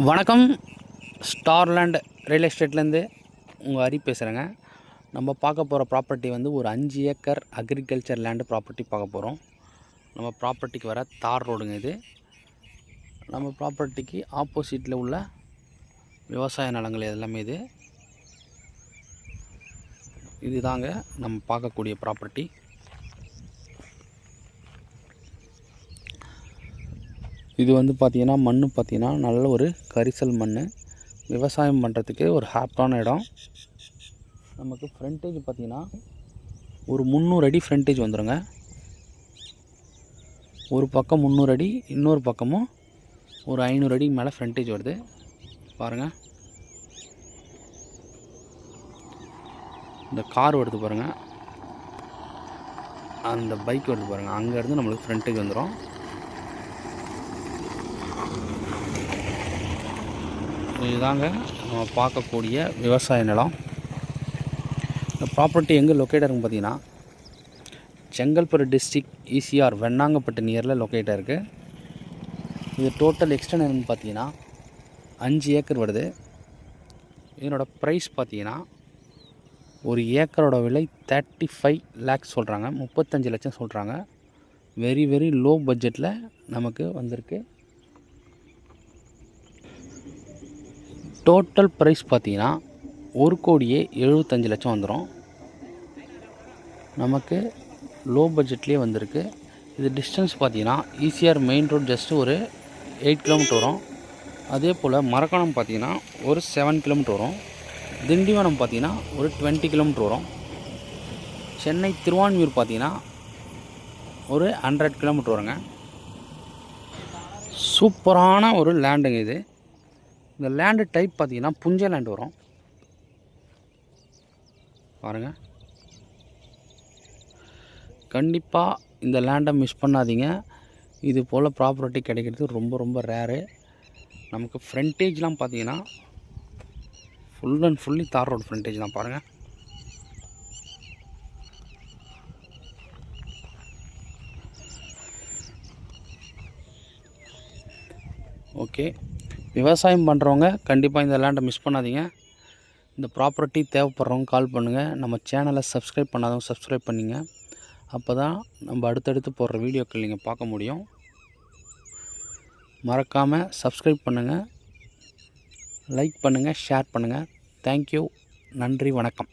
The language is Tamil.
வணக்கம். ஸ்டார்லேண்ட் ரியல் எஸ்டேட்லேருந்து உங்கள் ஹரி பேசுகிறேங்க. நம்ம பார்க்க போகிற ப்ராப்பர்ட்டி வந்து ஒரு 5 ஏக்கர் அக்ரிகல்ச்சர் லேண்டு ப்ராப்பர்ட்டி பார்க்க போகிறோம். நம்ம ப்ராப்பர்ட்டிக்கு வர தார் ரோடுங்க இது. நம்ம ப்ராப்பர்ட்டிக்கு ஆப்போசிட்டில் உள்ள விவசாய நிலங்கள் எல்லாமே இதுதாங்க நம்ம பார்க்கக்கூடிய ப்ராப்பர்ட்டி. இது வந்து பார்த்திங்கன்னா மண் பார்த்திங்கன்னா நல்ல ஒரு கரிசல் மண். விவசாயம் பண்ணுறதுக்கு ஒரு ஹாப்பான இடம். நமக்கு ஃப்ரண்டேஜ் பார்த்திங்கன்னா ஒரு 300 அடி ஃப்ரண்டேஜ் வந்துடுங்க. ஒரு பக்கம் 300 அடி, இன்னொரு பக்கமும் ஒரு 500 அடி மேலே ஃப்ரண்டேஜ் வருது பாருங்கள். இந்த கார் வருது பாருங்கள், அந்த பைக் வருது பாருங்கள், அங்கேருந்து நம்மளுக்கு ஃப்ரண்டேஜ் வந்துடும். இதுதாங்க நம்ம பார்க்கக்கூடிய விவசாய நிலம். இந்த ப்ராப்பர்ட்டி எங்கே லொக்கேட் இருக்குன்னு பார்த்தீங்கன்னா செங்கல்பட்டு டிஸ்ட்ரிக்ட் ஈசிஆர் வெண்ணாங்கப்பட்டு நியரில் லொக்கேட்டாக இருக்குது. இது டோட்டல் எக்ஸ்டென்ட் என்னன்னு பார்த்தீங்கன்னா 5 ஏக்கர் வருது. இதனோட ப்ரைஸ் பார்த்தீங்கன்னா ஒரு ஏக்கரோட விலை 35 லேக்ஸ் சொல்கிறாங்க, 35 லட்சம் சொல்கிறாங்க. வெரி வெரி லோ பட்ஜெட்டில் நமக்கு வந்திருக்கு. டோட்டல் ப்ரைஸ் பார்த்தீங்கன்னா 1,75,00,000 வந்துடும். நமக்கு லோ பட்ஜெட்லேயே வந்திருக்கு. இது டிஸ்டன்ஸ் பார்த்தீங்கன்னா ஈசிஆர் மெயின் ரோட் ஜஸ்ட்டு ஒரு 8 கிலோமீட்டர் வரும். அதே போல் மரக்காணம் பார்த்தீங்கன்னா ஒரு 7 கிலோமீட்டர் வரும். திண்டிவனம் பார்த்தீங்கன்னா ஒரு 20 கிலோமீட்டர் வரும். சென்னை திருவான்மியூர் பார்த்தீங்கன்னா ஒரு 100 கிலோமீட்டர் வருங்க. சூப்பரான ஒரு லேண்டுங்க இது. இந்த லேண்டு டைப் பார்த்தீங்கன்னா புஞ்சை லேண்டு வரும் பாருங்கள். கண்டிப்பாக இந்த லேண்டை மிஸ் பண்ணாதீங்க. இது போல் ப்ராப்பர்ட்டி கிடைக்கிறது ரொம்ப ரொம்ப ரேரு. நமக்கு ஃப்ரண்டேஜ்லாம் பார்த்தீங்கன்னா ஃபுல் அண்ட் ஃபுல்லி தார் ரோடு ஃப்ரண்டேஜ் தான் பாருங்கள். ஓகே, விவசாயம் பண்ணுறவங்க கண்டிப்பாக இந்த லேண்டை மிஸ் பண்ணாதீங்க. இந்த ப்ராப்பர்ட்டி தேவைப்படுறவங்க கால் பண்ணுங்கள். நம்ம சேனலை சப்ஸ்கிரைப் பண்ணாதவங்க சப்ஸ்கிரைப் பண்ணிங்க. அப்போ தான் நம்ம அடுத்தடுத்து போடுற வீடியோக்கள் நீங்கள் பார்க்க முடியும். மறக்காமல் சப்ஸ்கிரைப் பண்ணுங்கள், லைக் பண்ணுங்கள், ஷேர் பண்ணுங்கள். தேங்க்யூ. நன்றி, வணக்கம்.